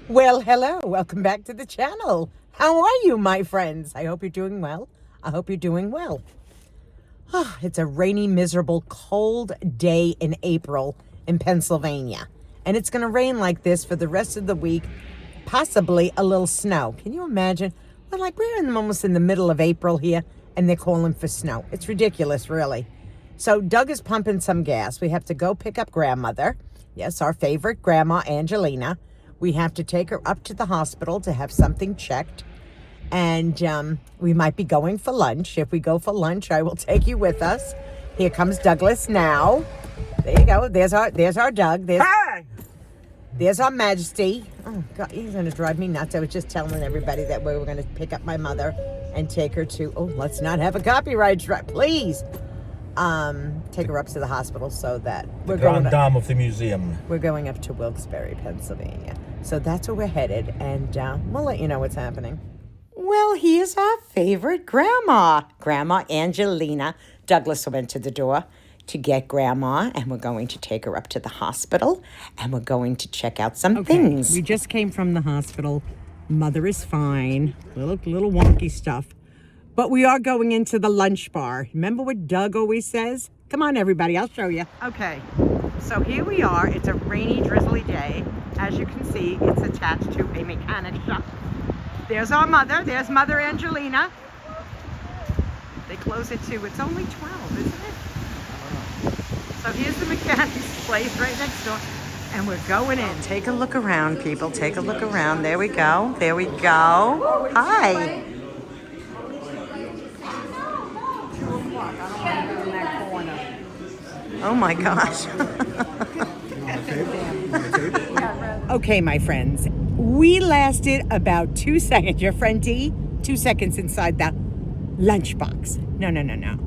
Well, hello. Welcome back to the channel. How are you, my friends? I hope you're doing well. I hope you're doing well. It's a rainy, miserable, cold day in April in Pennsylvania. And it's going to rain like this for the rest of the week, possibly a little snow. Can you imagine? We're almost in the middle of April here, and they're calling for snow. It's ridiculous, really. So Doug is pumping some gas. We have to go pick up grandmother. Yes, our favorite grandma, Angelina. We have to take her up to the hospital to have something checked. And we might be going for lunch. If we go for lunch, I will take you with us. Here comes Douglas now. There you go. There's our Doug. There's our Majesty. Oh, God, he's going to drive me nuts. I was just telling everybody that we were going to pick up my mother and take her to, let's not have a copyright strike, please. Take her up to the hospital so that we're going to Dame of the museum. We're going up to Wilkes-Barre, Pennsylvania. So that's where we're headed, and we'll let you know what's happening. Well, here's our favorite grandma, Grandma Angelina. Douglas went to the door to get grandma, and we're going to take her up to the hospital, and we're going to check out some things. We just came from the hospital. Mother is fine. Little wonky stuff. But we are going into the lunch bar. Remember what Doug always says? Come on, everybody, I'll show you. Okay, so here we are. It's a rainy, drizzly day. As you can see, it's attached to a mechanic shop. There's our mother. There's Mother Angelina. They close it too. It's only 12, isn't it? So here's the mechanic's place right next door. And we're going in. Take a look around, people. Take a look around. There we go. There we go. Hi. Oh my gosh. Okay, my friends. We lasted about 2 seconds. Your friend D, 2 seconds inside the lunchbox. No.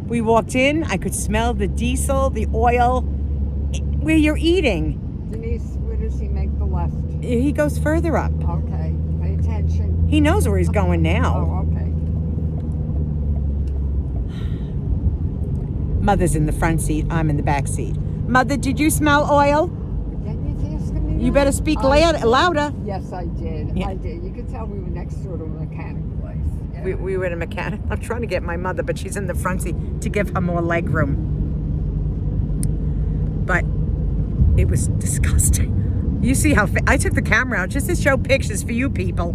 We walked in. I could smell the diesel, the oil. Where you're eating. Denise, where does he make the left? He goes further up. Okay, pay attention. He knows where he's going now. Oh, okay. Mother's in the front seat. I'm in the back seat. Mother, did you smell oil? You better speak louder. Yes, I did. Yeah. I did. You could tell we were next door to a mechanic place. Yeah. We were at a mechanic. I'm trying to get my mother, but she's in the front seat to give her more leg room. But it was disgusting. You see how I took the camera out just to show pictures for you people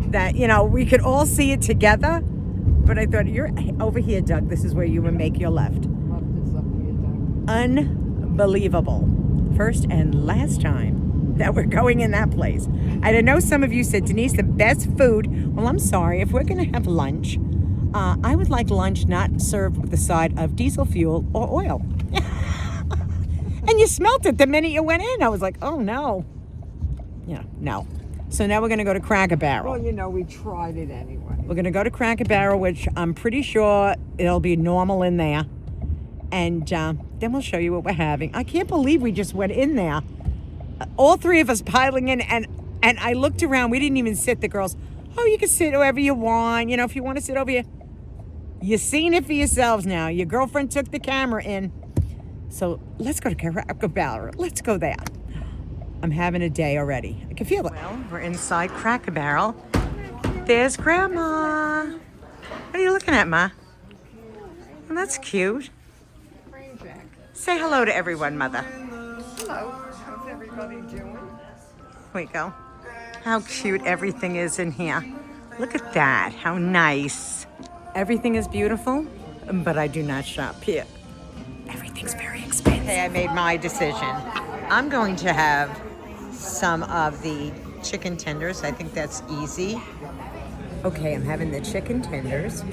that, we could all see it together. But I thought, you're over here, Doug. This is where you would make your left. Left is up here, Doug. Unbelievable. First and last time that we're going in that place. I know some of you said, Denise, the best food. Well, I'm sorry. If we're going to have lunch, I would like lunch not served with the side of diesel fuel or oil. And you smelt it the minute you went in. I was like, oh, no. No. So now we're going to go to Cracker Barrel. Well, we tried it anyway. We're going to go to Cracker Barrel, which I'm pretty sure it'll be normal in there. And then we'll show you what we're having. I can't believe we just went in there. All three of us piling in. And I looked around. We didn't even sit. The girls, you can sit wherever you want. If you want to sit over here. You've seen it for yourselves now. Your girlfriend took the camera in. So let's go to Cracker Barrel. Let's go there. I'm having a day already. I can feel it. Well, we're inside Cracker Barrel. There's Grandma. What are you looking at, Ma? Well, that's cute. Say hello to everyone, Mother. Hello. How's everybody doing? Here we go. How cute everything is in here. Look at that. How nice. Everything is beautiful, but I do not shop here. Everything's very expensive. Okay, I made my decision. I'm going to have some of the chicken tenders. I think that's easy. Okay, I'm having the chicken tenders.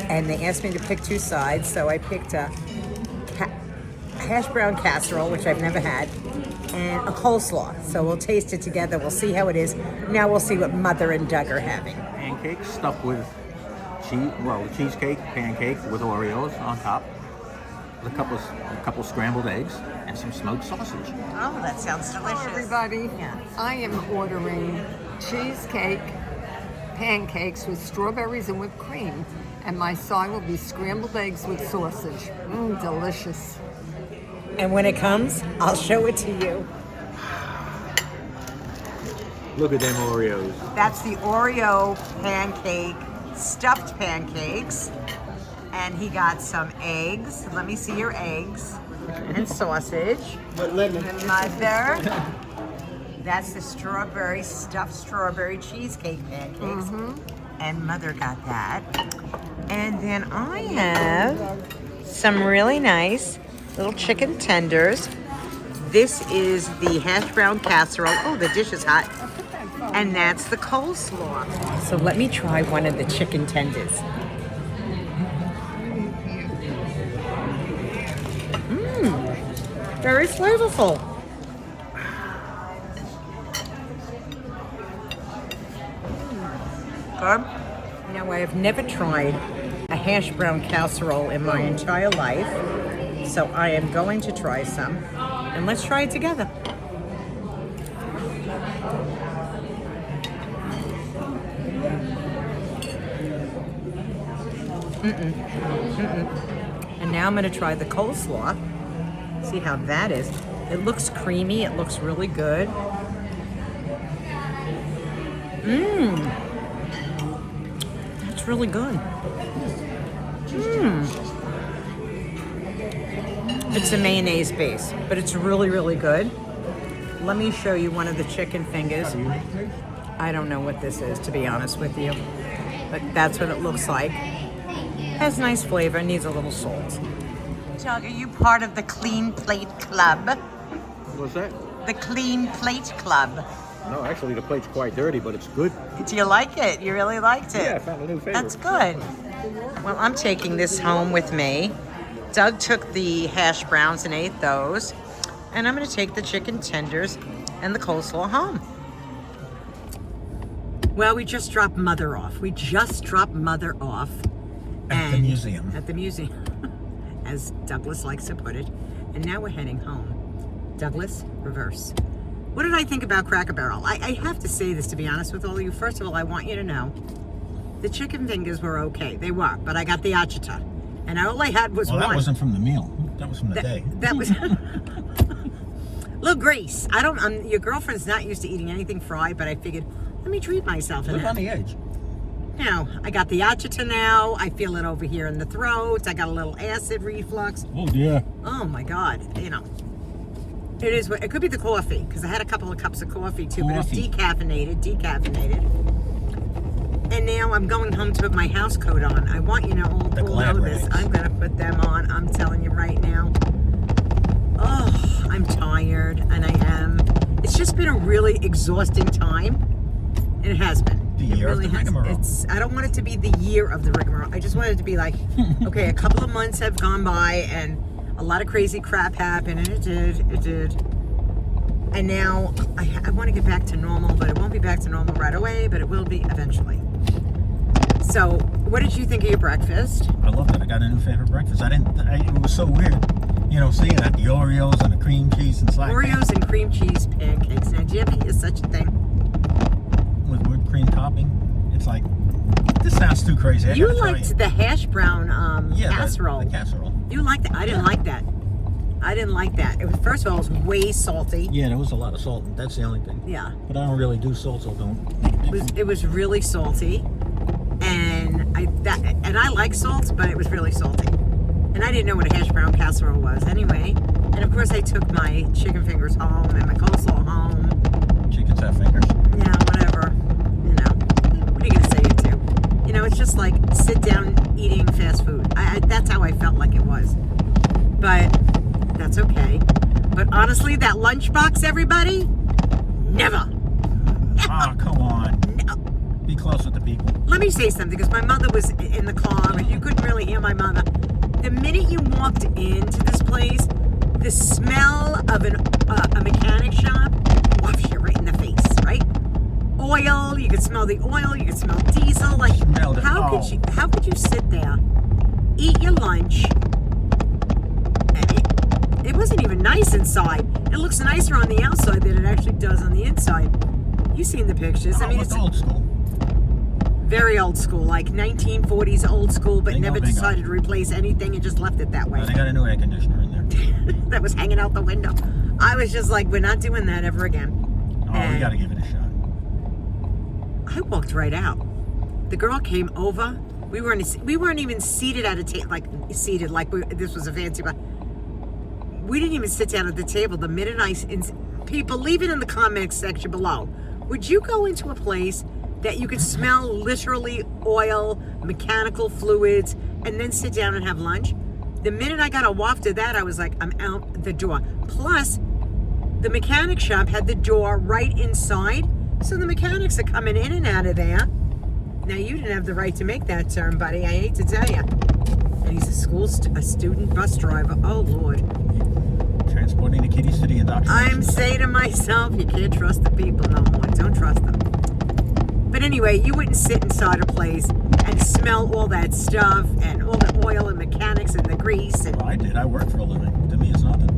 And they asked me to pick two sides, so I picked a hash brown casserole, which I've never had, and a coleslaw. So we'll taste it together. We'll see how it is. Now we'll see what Mother and Doug are having. Pancakes stuffed with cheesecake pancake with Oreos on top. With a couple scrambled eggs and some smoked sausage. Oh, that sounds delicious. Hello, everybody. Yeah. I am ordering cheesecake pancakes with strawberries and whipped cream. And my side will be scrambled eggs with sausage. Delicious. And when it comes, I'll show it to you. Look at them Oreos. That's the Oreo pancake, stuffed pancakes. And he got some eggs. Let me see your eggs. And sausage. But let me. And mother. That's the stuffed strawberry cheesecake pancakes. And mother got that. And then I have some really nice little chicken tenders. This is the hash brown casserole. Oh, the dish is hot. And that's the coleslaw. So let me try one of the chicken tenders. Very flavorful. Good. Now, I have never tried a hash brown casserole in my entire life, so I am going to try some, and let's try it together. And now I'm going to try the coleslaw. See how that is. It looks creamy. It looks really good. That's really good. It's a mayonnaise base, but it's really, really good. Let me show you one of the chicken fingers. I don't know what this is, to be honest with you, but that's what it looks like. Has nice flavor, needs a little salt. Doug, are you part of the Clean Plate Club? What's that? The Clean Plate Club. No, actually the plate's quite dirty, but it's good. Do you like it? You really liked it? Yeah, I found a new favorite. That's good. Well, I'm taking this home with me. Doug took the hash browns and ate those. And I'm going to take the chicken tenders and the coleslaw home. Well, we just dropped Mother off. At the museum. At the museum, as Douglas likes to put it. And now we're heading home. Douglas, reverse. What did I think about Cracker Barrel? I have to say this, to be honest with all of you. First of all, I want you to know the chicken fingers were okay. They were, but I got the achita. And all I had was one. That wasn't from the meal. That was from the day. That was... Little Grace, your girlfriend's not used to eating anything fried, but I figured, let me treat myself. Look on the edge. Now, I got the achita now. I feel it over here in the throat. I got a little acid reflux. Oh, dear. Oh, my God. It is. It could be the coffee, because I had a couple of cups of coffee, too, but it's decaffeinated. And now I'm going home to put my house coat on. I want you to all know this. I'm going to put them on. I'm telling you right now. Oh, I'm tired, and I am. It's just been a really exhausting time. And it has been. The year of the rigmarole. I don't want it to be the year of the rigmarole. I just want it to be like, okay, a couple of months have gone by, and a lot of crazy crap happened, and it did. And now I want to get back to normal, but it won't be back to normal right away, but it will be eventually. So, what did you think of your breakfast? I loved it. I got a new favorite breakfast. It was so weird, seeing that, the Oreos and the cream cheese and slack. Oreos and cream cheese pancakes. Now, do you ever hear such a thing? With whipped cream topping. It's like, this sounds too crazy. You liked the hash brown casserole. The casserole. You liked that? I didn't like that. It was, first of all, it was way salty. Yeah, there was a lot of salt. That's the only thing. Yeah. But I don't really do salt, so don't. It was really salty, and I like salt, but it was really salty. And I didn't know what a hash brown casserole was anyway. And of course, I took my chicken fingers home and my coleslaw home. Chickens have fingers. Yeah, whatever. What are you gonna say it to? It's just like sit down eating fast food. That's how I felt like it was. But that's okay. But honestly, that lunchbox, everybody, never. Oh, come on. No. Be close with the people. Let me say something, because my mother was in the car, and you couldn't really hear my mother. The minute you walked into this place, the smell of a mechanic shop wafts you right in the face, right? Oil, you could smell the oil, you could smell diesel. Like, how could you sit there, eat your lunch? It wasn't even nice inside. It looks nicer on the outside than it actually does on the inside. You've seen the pictures. It's old school. Very old school, like 1940s old school, but never decided to replace anything and just left it that way. They got a new air conditioner in there. That was hanging out the window. I was just like, we're not doing that ever again. Oh, we got to give it a shot. I walked right out. The girl came over. We weren't even seated at a table, this was a fancy bar. We didn't even sit down at the table. The minute people, leave it in the comments section below. Would you go into a place that you could smell literally oil, mechanical fluids, and then sit down and have lunch? The minute I got a waft of that, I was like, I'm out the door. Plus, the mechanic shop had the door right inside, so the mechanics are coming in and out of there. Now, you didn't have the right to make that term, buddy. I hate to tell you. And he's a student bus driver. Oh, Lord. Transporting the kiddies to the indoctrination. I'm saying to myself, you can't trust the people no more. Don't trust them. But anyway, you wouldn't sit inside a place and smell all that stuff and all the oil and mechanics and the grease. And Well, I did. I work for a living. To me, it's nothing.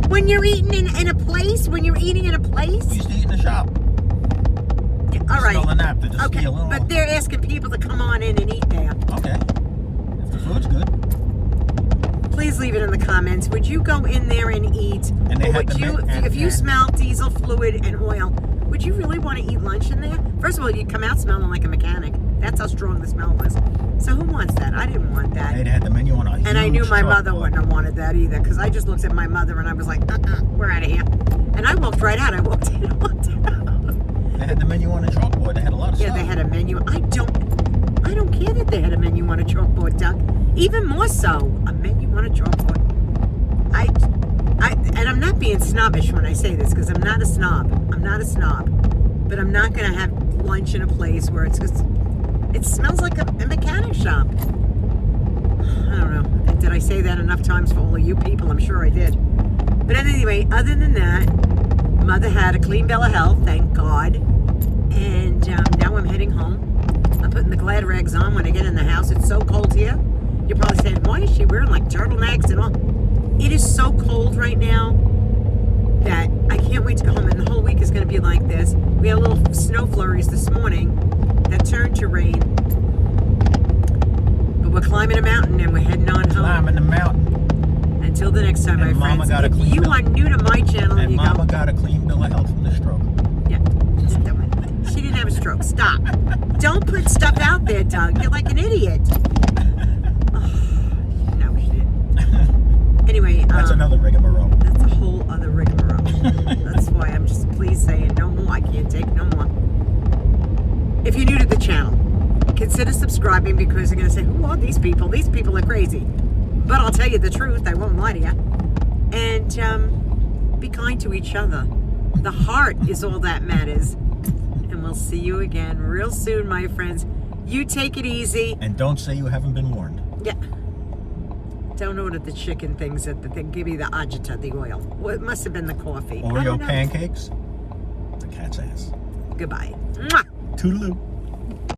when you're eating in a place, I used to eat in the shop. Yeah, all right. Smell the napkin, just Okay, steal a little. but they're asking people to come on in and eat there. Okay. If the food's good. Please leave it in the comments. Would you go in there and eat? And they Or had would the you, ma- and- if you and- smell diesel fluid and oil, would you really want to eat lunch in there? First of all, you'd come out smelling like a mechanic. That's how strong the smell was. So who wants that? I didn't want that. They had the menu on a And I knew huge my mother chalkboard. wouldn't have wanted that either, because I just looked at my mother and I was like, we're out of here. And I walked right out. I walked in and walked out. They had the menu on a chalkboard. They had a lot of Yeah, stuff. they had a menu. I don't care that they had a menu on a chalkboard, Doug. Even more so, a menu on a chalkboard. And I'm not being snobbish when I say this, because I'm not a snob. But I'm not going to have lunch in a place where it smells like a mechanic shop. I don't know. Did I say that enough times for all of you people? I'm sure I did. But anyway, other than that, Mother had a clean bill of health, thank God. And now I'm heading home. I'm putting the glad rags on when I get in the house. It's so cold here. You're probably saying, why is she wearing like turtlenecks and all? It is so cold right now that I can't wait to go home. And the whole week is going to be like this. We had little snow flurries this morning that turned to rain. But we're climbing a mountain and we're heading on home. Climbing the mountain. Until the next time, And my Mama friends. got a If clean you bill. are new to my channel and And you Mama go, got a clean bill of health from the stroke. yeah, just do it. She didn't have a stroke. Stop. Don't put stuff out there, Doug. You're like an idiot. No, she didn't. Anyway, That's another rigmarole. that's a whole other rigmarole. That's why I'm just please saying no more. I can't take no more. If you're new to the channel, consider subscribing, because you're going to say, who are these people? These people are crazy. But I'll tell you the truth. I won't lie to you. And be kind to each other. The heart is all that matters. And we'll see you again real soon, my friends. You take it easy. And don't say you haven't been warned. Yeah. Don't order the chicken things that they give you the agita, the oil. Well, it must have been the coffee. I Oreo don't know. pancakes. The cat's ass. Goodbye. Mwah. Toodaloo.